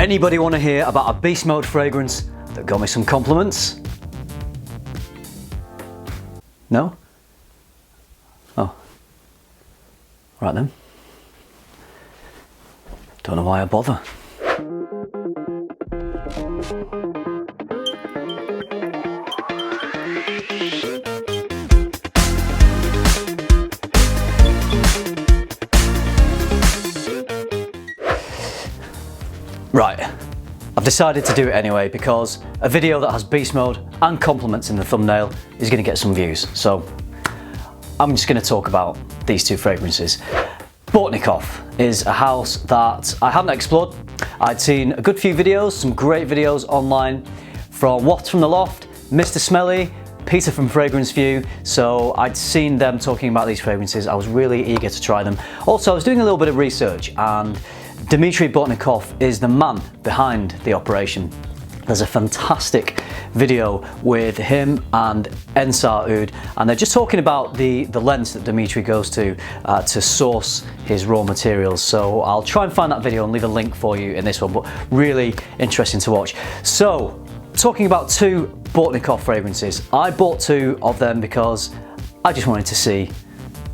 Anybody want to hear about a beast mode fragrance that got me some compliments? No? Oh. Right then. Don't know why I bother. Right, I've decided to do it anyway because a video that has beast mode and compliments in the thumbnail is going to get some views. So I'm just going to talk about these two fragrances. Bortnikoff is a house that I hadn't explored. I'd seen a good few videos, some great videos online from Waft from the Loft, Mr. Smelly, Peter from Fragrance View, so I'd seen them talking about these fragrances. I was really eager to try them. Also, I was doing a little bit of research and Dmitry Bortnikoff is the man behind the operation. There's a fantastic video with him and Ensar Oud, and they're just talking about the lengths that Dmitry goes to source his raw materials. So I'll try and find that video and leave a link for you in this one, but really interesting to watch. So, talking about two Bortnikoff fragrances, I bought two of them because I just wanted to see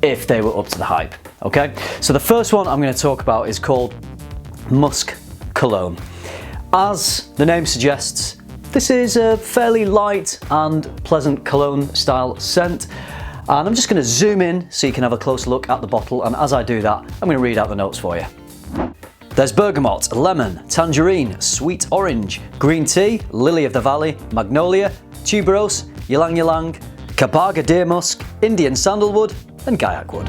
if they were up to the hype. Okay, so the first one I'm going to talk about is called Musk Cologne. As the name suggests, this is a fairly light and pleasant cologne style scent, and I'm just going to zoom in so you can have a closer look at the bottle, and as I do that I'm going to read out the notes for you. There's bergamot, lemon, tangerine, sweet orange, green tea, lily of the valley, magnolia, tuberose, ylang ylang, kabaga deer musk, Indian sandalwood and gaiac wood.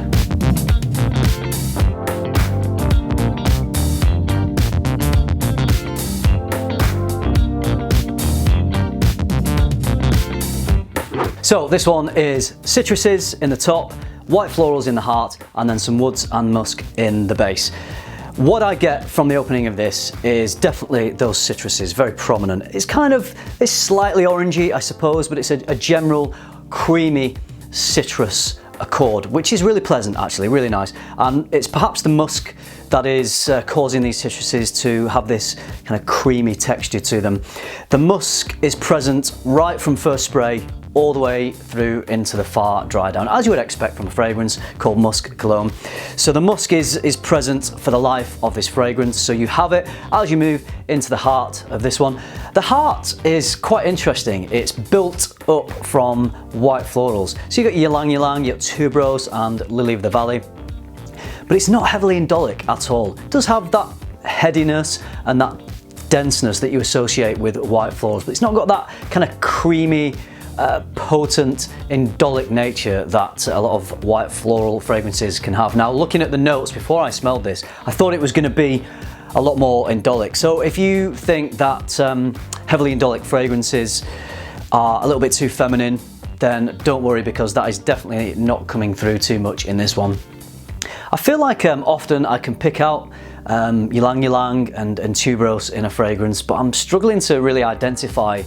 So this one is citruses in the top, white florals in the heart, and then some woods and musk in the base. What I get from the opening of this is definitely those citruses, very prominent. It's slightly orangey, I suppose, but it's a general creamy citrus accord, which is really pleasant actually, really nice. And it's perhaps the musk that is causing these citruses to have this kind of creamy texture to them. The musk is present right from first spray all the way through into the far dry down, as you would expect from a fragrance called Musk Cologne. So the musk is present for the life of this fragrance, so you have it as you move into the heart of this one. The heart is quite interesting. It's built up from white florals. So you've got ylang ylang, you've got tuberose and lily of the valley, but it's not heavily indolic at all. It does have that headiness and that denseness that you associate with white florals, but it's not got that kind of creamy, potent indolic nature that a lot of white floral fragrances can have. Now, looking at the notes before I smelled this, I thought it was going to be a lot more indolic. So if you think that heavily indolic fragrances are a little bit too feminine, then don't worry, because that is definitely not coming through too much in this one. I feel like often I can pick out ylang ylang and tuberose in a fragrance, but I'm struggling to really identify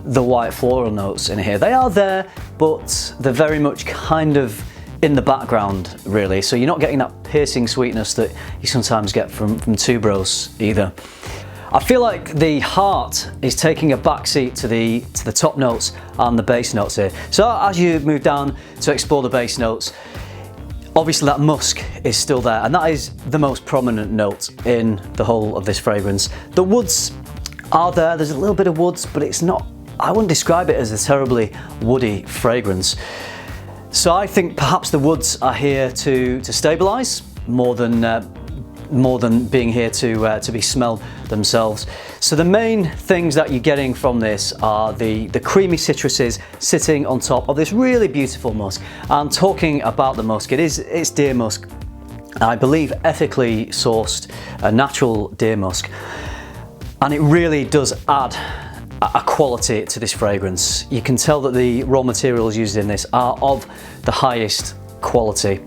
the white floral notes in here. They are there, but they're very much kind of in the background really, so you're not getting that piercing sweetness that you sometimes get from tuberose either. I feel like the heart is taking a backseat to the top notes and the base notes here. So as you move down to explore the base notes, obviously that musk is still there, and that is the most prominent note in the whole of this fragrance. The woods are there, there's a little bit of woods, but it's not, I wouldn't describe it as a terribly woody fragrance. So I think perhaps the woods are here to stabilise more than being here to be smelled themselves. So the main things that you're getting from this are the creamy citruses sitting on top of this really beautiful musk. And talking about the musk, it's deer musk. I believe ethically sourced natural deer musk, and it really does add a quality to this fragrance. You can tell that the raw materials used in this are of the highest quality.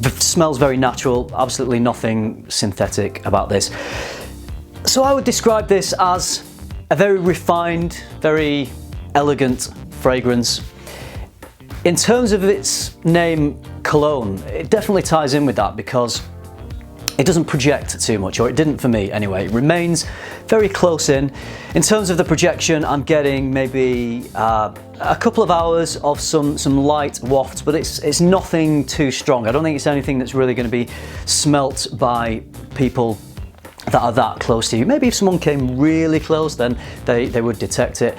The smells very natural, absolutely nothing synthetic about this. So I would describe this as a very refined, very elegant fragrance. In terms of its name, cologne, it definitely ties in with that, because it doesn't project too much, or it didn't for me anyway. It remains very close in. In terms of the projection, I'm getting maybe a couple of hours of some light wafts, but it's nothing too strong. I don't think it's anything that's really going to be smelt by people that are that close to you. Maybe if someone came really close, then they would detect it.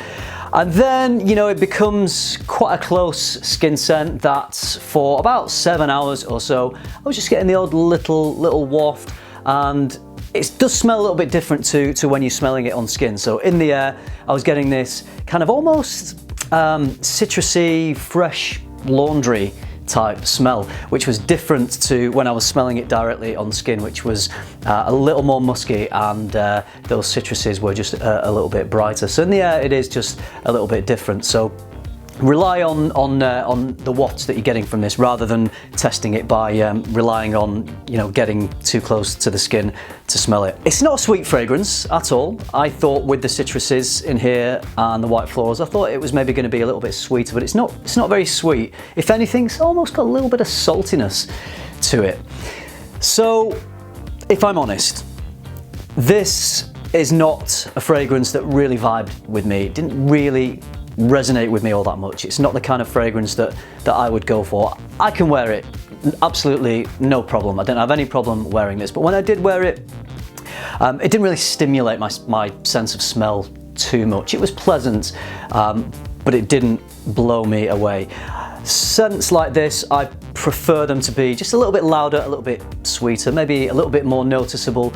And then, you know, it becomes quite a close skin scent that for about 7 hours or so, I was just getting the odd little waft, and it does smell a little bit different to when you're smelling it on skin. So in the air, I was getting this kind of almost citrusy, fresh laundry type smell, which was different to when I was smelling it directly on skin, which was a little more musky, and those citruses were just a little bit brighter. So in the air, it is just a little bit different. So rely on the wafts that you're getting from this, rather than testing it by relying on, you know, getting too close to the skin to smell it. It's not a sweet fragrance at all. I thought with the citruses in here and the white florals, I thought it was maybe going to be a little bit sweeter, but it's not very sweet. If anything, it's almost got a little bit of saltiness to it. So if I'm honest, this is not a fragrance that really vibed with me. It didn't really resonate with me all that much. It's not the kind of fragrance that I would go for. I can wear it, absolutely no problem. I don't have any problem wearing this, but when I did wear it, it didn't really stimulate my sense of smell too much. It was pleasant, but it didn't blow me away. Scents like this, I prefer them to be just a little bit louder, a little bit sweeter, maybe a little bit more noticeable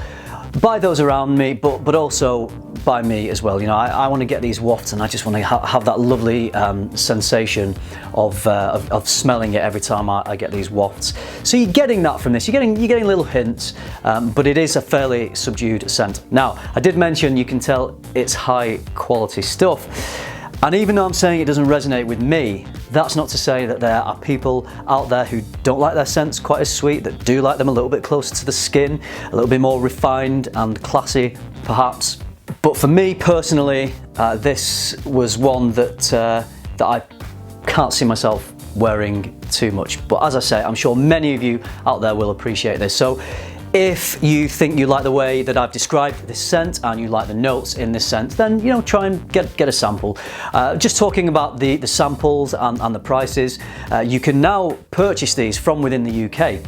by those around me, but also by me as well. You know, I want to get these wafts, and I just want to have that lovely sensation of smelling it every time I get these wafts. So you're getting that from this. You're getting little hints, but it is a fairly subdued scent. Now, I did mention you can tell it's high quality stuff. And even though I'm saying it doesn't resonate with me, that's not to say that there are people out there who don't like their scents quite as sweet, that do like them a little bit closer to the skin, a little bit more refined and classy, perhaps. But for me personally, this was one that I can't see myself wearing too much. But as I say, I'm sure many of you out there will appreciate this. So if you think you like the way that I've described this scent and you like the notes in this scent, then, you know, try and get a sample. Just talking about the samples and the prices, you can now purchase these from within the UK.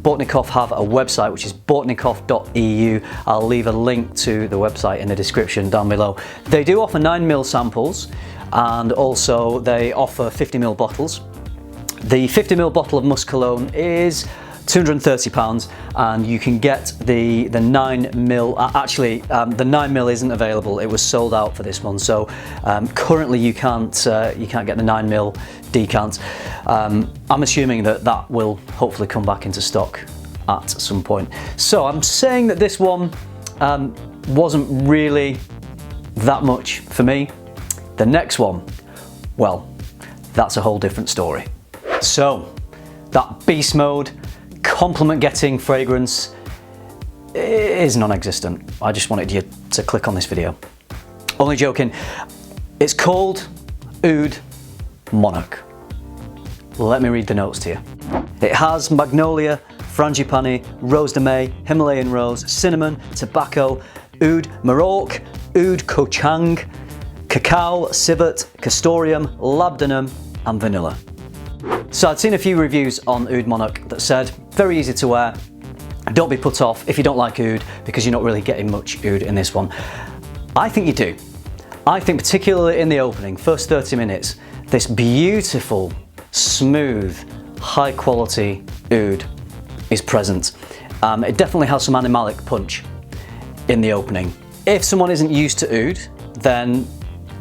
Bortnikoff have a website, which is bortnikoff.eu. I'll leave a link to the website in the description down below. They do offer 9ml samples, and also they offer 50ml bottles. The 50ml bottle of Musk Cologne is £230, and you can get the 9ml. Actually, the 9ml isn't available. It was sold out for this one, so currently you can't get the 9ml decant. I'm assuming that will hopefully come back into stock at some point. So I'm saying that this one wasn't really that much for me. The next one, well, that's a whole different story. So that beast mode compliment getting fragrance is non-existent. I just wanted you to click on this video. Only joking. It's called Oud Monarch. Let me read the notes to you. It has magnolia, frangipani, rose de may, Himalayan rose, cinnamon, tobacco, Oud Monarch, Oud Kochang, cacao, civet, castoreum, labdanum, and vanilla. So I'd seen a few reviews on Oud Monarch that said, very easy to wear, don't be put off if you don't like oud, because you're not really getting much oud in this one. I think you do. I think particularly in the opening, first 30 minutes, this beautiful, smooth, high quality oud is present. It definitely has some animalic punch in the opening. If someone isn't used to oud, then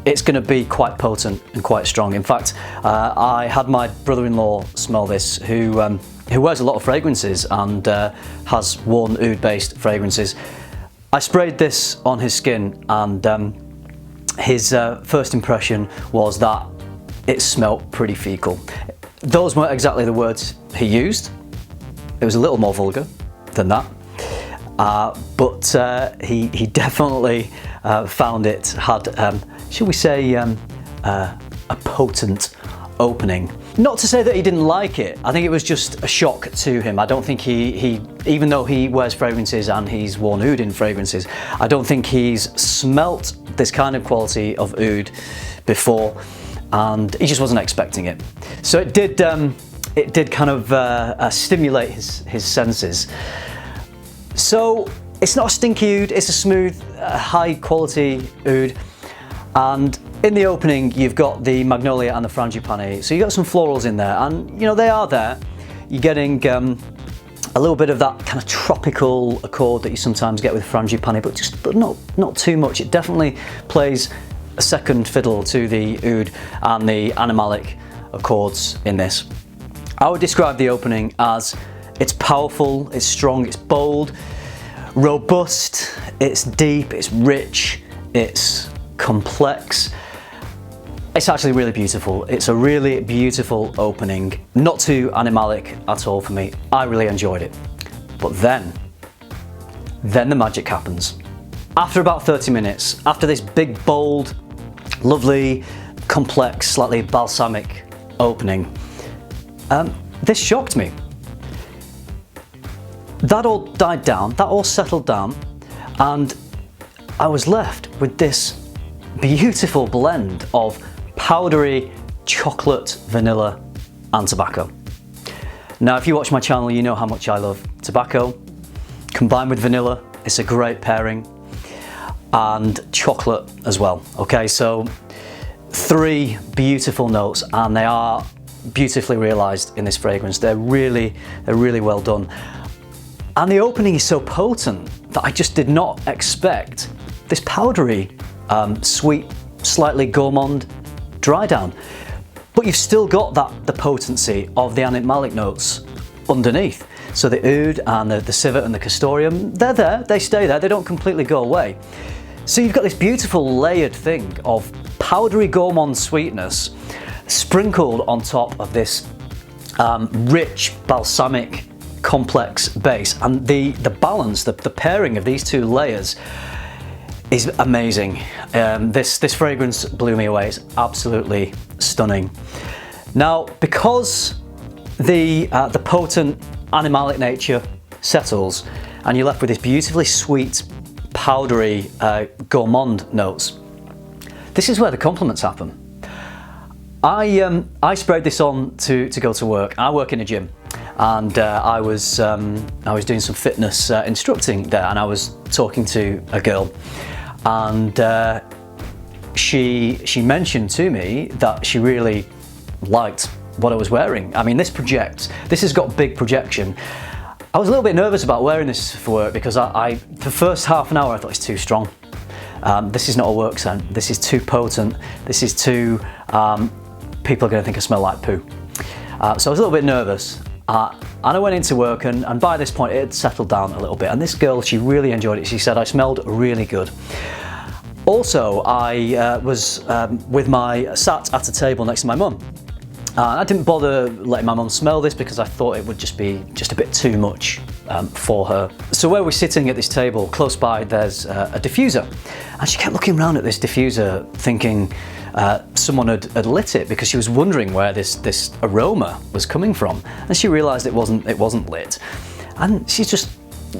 it's going to be quite potent and quite strong. In fact, I had my brother-in-law smell this, who wears a lot of fragrances and has worn oud-based fragrances. I sprayed this on his skin, and his first impression was that it smelt pretty fecal. Those weren't exactly the words he used. It was a little more vulgar than that. But he definitely found it had, shall we say, a potent opening. Not to say that he didn't like it, I think it was just a shock to him. I don't think he even though he wears fragrances and he's worn oud in fragrances, I don't think he's smelt this kind of quality of oud before, and he just wasn't expecting it. So it did kind of stimulate his senses. So it's not a stinky oud, it's a smooth, high quality oud. And in the opening, you've got the magnolia and the frangipani. So you've got some florals in there, and you know, they are there. You're getting a little bit of that kind of tropical accord that you sometimes get with frangipani, but not too much. It definitely plays a second fiddle to the oud and the animalic accords in this. I would describe the opening as it's powerful, it's strong, it's bold, robust, it's deep, it's rich, it's complex. It's actually really beautiful. It's a really beautiful opening. Not too animalic at all for me. I really enjoyed it. But then the magic happens. After about 30 minutes, after this big, bold, lovely, complex, slightly balsamic opening, this shocked me. That all died down, that all settled down, and I was left with this beautiful blend of powdery chocolate, vanilla, and tobacco. Now, if you watch my channel, you know how much I love tobacco. Combined with vanilla, it's a great pairing, and chocolate as well. Okay, so 3 beautiful notes, and they are beautifully realized in this fragrance. They're really well done. And the opening is so potent that I just did not expect this powdery, sweet, slightly gourmand dry down. But you've still got the potency of the animalic notes underneath. So the oud and the civet and the castoreum, they're there, they stay there, they don't completely go away. So you've got this beautiful layered thing of powdery gourmand sweetness sprinkled on top of this rich, balsamic, complex base, and the balance, the pairing of these 2 layers is amazing. This fragrance blew me away. It's absolutely stunning. Now, because the potent animalic nature settles, and you're left with this beautifully sweet, powdery, gourmand notes, this is where the compliments happen. I sprayed this on to go to work. I work in a gym, and I was doing some fitness instructing there, and I was talking to a girl, and she mentioned to me that she really liked what I was wearing. I mean, this has got big projection. I was a little bit nervous about wearing this for work because the first half an hour I thought it's too strong. This is not a work scent. This is too potent. This is too, people are going to think I smell like poo. So I was a little bit nervous. And I went into work, and by this point it had settled down a little bit, and this girl, she really enjoyed it. She said I smelled really good. Also, I was sat at a table next to my mum. I didn't bother letting my mum smell this because I thought it would just be a bit too much for her. So where we're sitting at this table, close by, there's a diffuser, and she kept looking around at this diffuser thinking someone had lit it, because she was wondering where this aroma was coming from, and she realised it wasn't lit. And she's just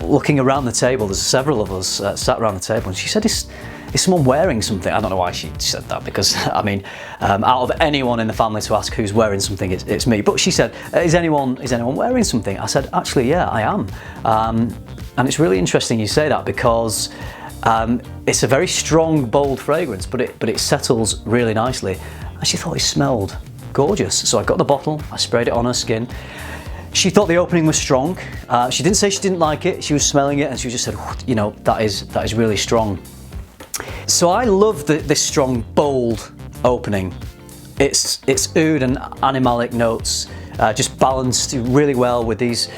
looking around the table. There's several of us sat around the table, and she said, "Is someone wearing something?" I don't know why she said that, because I mean, out of anyone in the family to ask who's wearing something, it's me. But she said, "Is anyone wearing something?" I said, "Actually, yeah, I am." And it's really interesting you say that, because it's a very strong, bold fragrance, but it settles really nicely. And she thought it smelled gorgeous. So I got the bottle, I sprayed it on her skin. She thought the opening was strong. She didn't say she didn't like it. She was smelling it, and she just said, "You know, that is really strong." So I love this strong, bold opening. It's oud and animalic notes, just balanced really well with these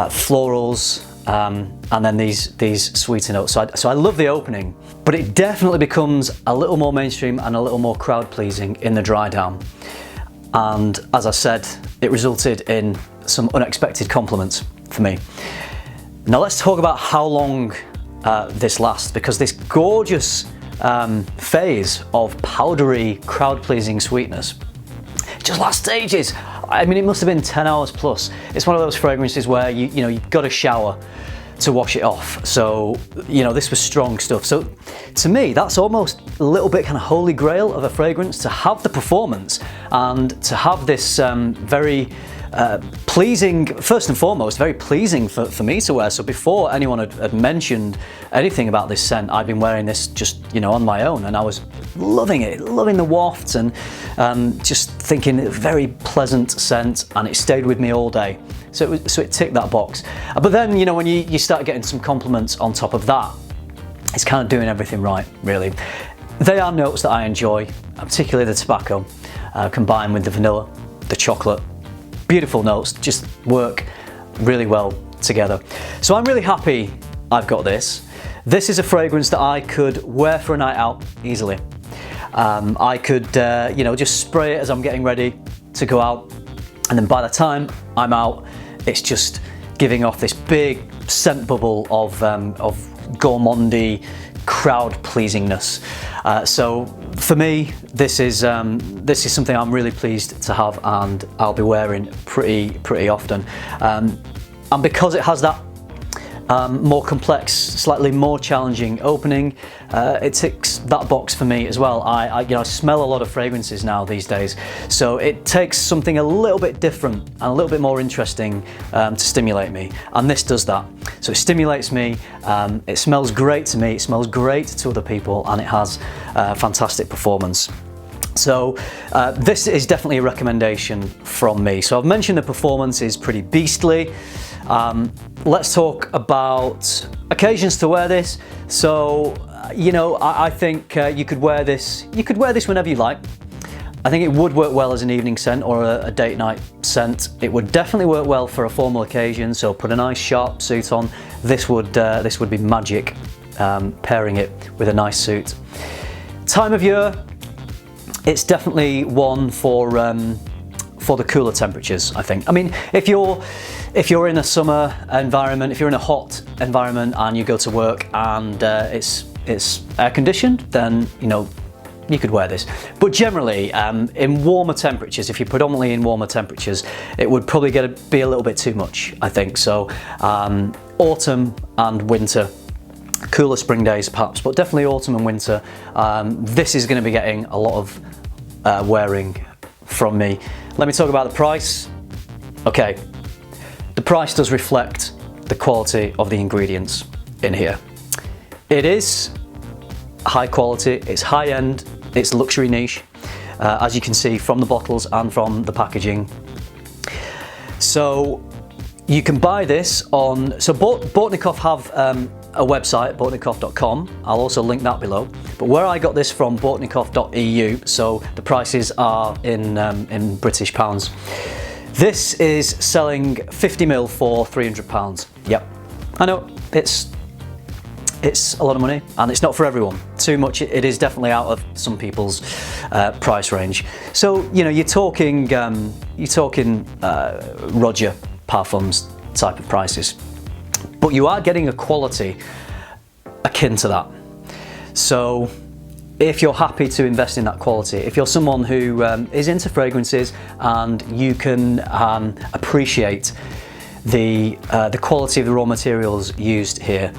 florals, and then these sweeter notes. So I love the opening, but it definitely becomes a little more mainstream and a little more crowd pleasing in the dry down. And as I said, it resulted in some unexpected compliments for me. Now let's talk about how long this lasts, because this gorgeous phase of powdery, crowd-pleasing sweetness just lasts ages. I mean, it must have been 10 hours plus. It's one of those fragrances where you've got to shower to wash it off. So, this was strong stuff. So to me, that's almost a little bit kind of holy grail of a fragrance, to have the performance and to have this very pleasing, first and foremost, very pleasing for me to wear. So before anyone had mentioned anything about this scent, I'd been wearing this just, on my own, and I was loving it, loving the wafts, and just thinking very pleasant scent, and it stayed with me all day. So it ticked that box. But then, when you start getting some compliments on top of that, it's kind of doing everything right, really. They are notes that I enjoy, particularly the tobacco, combined with the vanilla, the chocolate. Beautiful notes, just work really well together. So I'm really happy I've got this. This is a fragrance that I could wear for a night out easily. I could, just spray it as I'm getting ready to go out, and then by the time I'm out, it's just giving off this big scent bubble of gourmandy, crowd pleasingness. So for me, this is something I'm really pleased to have, and I'll be wearing pretty often. And because it has that more complex, slightly more challenging opening, it ticks that box for me as well. I smell a lot of fragrances now these days, so it takes something a little bit different and a little bit more interesting to stimulate me, and this does that. So it stimulates me, it smells great to me, it smells great to other people, and it has fantastic performance. So this is definitely a recommendation from me. So I've mentioned the performance is pretty beastly. Let's talk about occasions to wear this. So, I think you could wear this. You could wear this whenever you like. I think it would work well as an evening scent or a date night scent. It would definitely work well for a formal occasion. So put a nice sharp suit on. This would be magic. Pairing it with a nice suit. Time of year, it's definitely one for the cooler temperatures, I think. I mean, if you're in a summer environment, if you're in a hot environment and you go to work and it's air conditioned, then you could wear this. But generally, in warmer temperatures, if you're predominantly in warmer temperatures, it would probably be a little bit too much, I think. So autumn and winter, cooler spring days perhaps, but definitely autumn and winter, this is going to be getting a lot of wearing from me. Let me talk about the price. Okay, the price does reflect the quality of the ingredients in here. It is high quality, it's high end, it's luxury niche, as you can see from the bottles and from the packaging. So you can buy this on, so Bortnikoff have a website, bortnikoff.com. I'll also link that below. But where I got this from, bortnikoff.eu, so the prices are in British pounds. This is selling 50ml for £300. Yep, I know it's a lot of money, and it's not for everyone. Too much, it is definitely out of some people's price range. So you're talking Roger Parfums type of prices. But you are getting a quality akin to that. So if you're happy to invest in that quality, if you're someone who is into fragrances and you can appreciate the quality of the raw materials used here,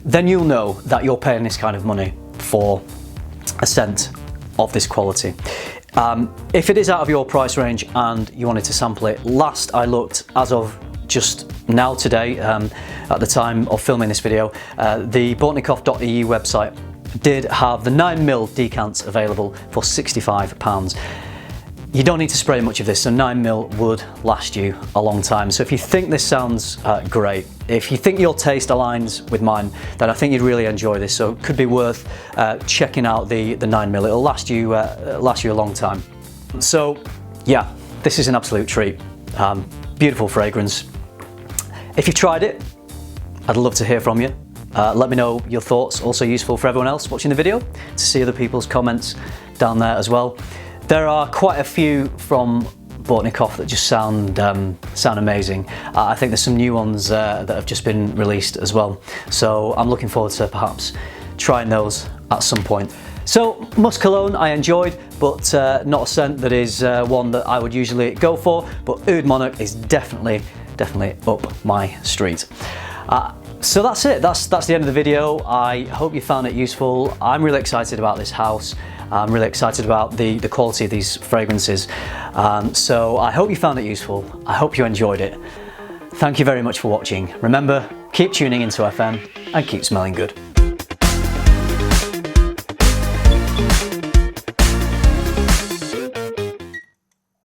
then you'll know that you're paying this kind of money for a scent of this quality. If it is out of your price range and you wanted to sample it, last I looked, as of just now today, at the time of filming this video, the Bortnikoff.eu website did have the 9ml decants available for £65. You don't need to spray much of this, so 9ml would last you a long time. So if you think this sounds great, if you think your taste aligns with mine, then I think you'd really enjoy this. So it could be worth checking out the 9ml. It'll last you a long time. So yeah, this is an absolute treat. Beautiful fragrance. If you've tried it, I'd love to hear from you. Let me know your thoughts. Also useful for everyone else watching the video to see other people's comments down there as well. There are quite a few from Bortnikoff that just sound amazing. I think there's some new ones that have just been released as well. So I'm looking forward to perhaps trying those at some point. So Musk Cologne I enjoyed, but not a scent that is one that I would usually go for, but Oud Monarch is definitely up my street. So that's it, that's the end of the video. I hope you found it useful. I'm really excited about this house. I'm really excited about the quality of these fragrances. So I hope you found it useful. I hope you enjoyed it. Thank you very much for watching. Remember, keep tuning into FM and keep smelling good.